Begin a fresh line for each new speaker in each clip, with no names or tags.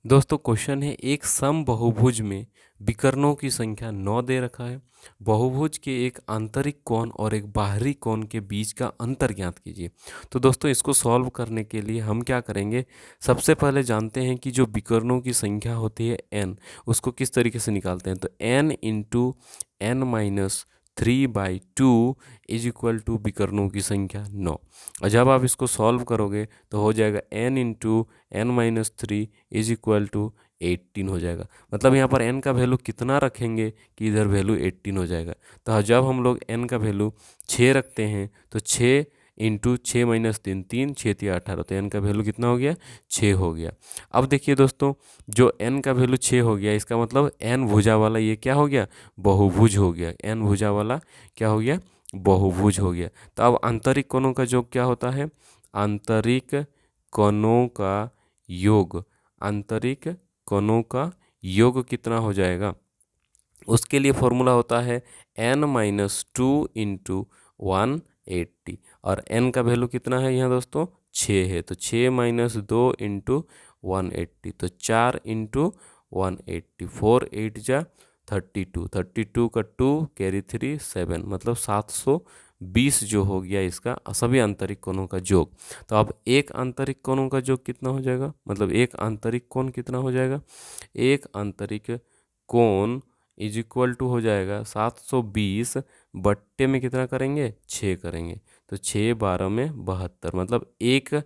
दोस्तों क्वेश्चन है, एक सम बहुभुज में विकर्णों की संख्या 9 दे रखा है। बहुभुज के एक आंतरिक कोण और एक बाहरी कोण के बीच का अंतर ज्ञात कीजिए। तो दोस्तों इसको सॉल्व करने के लिए हम क्या करेंगे, सबसे पहले जानते हैं कि जो विकर्णों की संख्या होती है n, उसको किस तरीके से निकालते हैं। तो n into n minus 3/2 is equal to विकर्णों की संख्या 9। और जब आप इसको सॉल्व करोगे तो हो जाएगा n into n minus 3 is equal to 18 हो जाएगा। मतलब यहाँ पर n का वैल्यू कितना रखेंगे कि इधर वैल्यू 18 हो जाएगा। तो जब हम लोग n का वैल्यू 6 रखते हैं तो 6 इंटू 6 माइनस 3, 3 6 3 18, तो n का वैल्यू कितना हो गया, 6 हो गया। अब देखिए दोस्तों, जो n का वैल्यू 6 हो गया, इसका मतलब n भुजा वाला ये क्या हो गया, बहुभुज हो गया। n भुजा वाला क्या हो गया, बहुभुज हो गया। तो अब आंतरिक कोणों का योग क्या होता है, आंतरिक कोणों का योग, आंतरिक कोणों का योग कितना हो जाएगा, उसके लिए फॉर्मूला होता है n माइनस 2 इंटू 180। और n का वैल्यू कितना है यहाँ दोस्तों, 6 है। तो 6 माइनस 2 इंटू 180, तो 4 इंटू 180, 4 8 जा 32, 32 का 2 कैरी 3 7, मतलब 720 जो हो गया इसका सभी आंतरिक कोणों का योग। तो अब एक आंतरिक कोणों का योग कितना हो जाएगा, मतलब एक आंतरिक कोण कितना हो जाएगा, एक आंतरिक कोण इज इक्वल टू हो जाएगा 720 बट्टे में कितना करेंगे, 6 करेंगे। तो 6 12 में 72, मतलब एक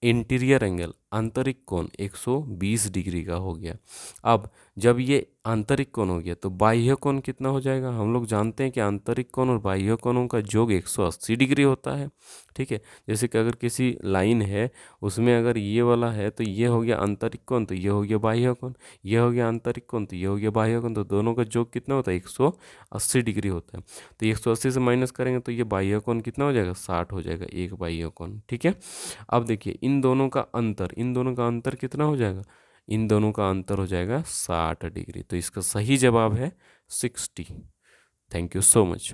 इंटीरियर एंगल आंतरिक कोण 120 डिग्री का हो गया। अब जब ये आंतरिक कोण हो गया तो बाह्य कोण कितना हो जाएगा, हम लोग जानते हैं कि आंतरिक कोण और बाह्य कोणों का योग 180 डिग्री होता है। ठीक है, जैसे कि अगर किसी लाइन है उसमें अगर ये वाला है तो ये हो गया आंतरिक कोण, तो ये हो गया बाह्य कोण, ये हो गया आंतरिक कोण, तो ये हो गया बाह्य कोण, तो दोनों का योग कितना होता है, 180 डिग्री होता है। तो 180 से माइनस करेंगे तो ये बाह्य कोण कितना हो जाएगा, 60 हो जाएगा, एक बाह्य कोण। ठीक है, अब देखिए इन दोनों का अंतर, इन दोनों का अंतर कितना हो जाएगा, इन दोनों का अंतर हो जाएगा 60 डिग्री। तो इसका सही जवाब है 60। Thank you so much.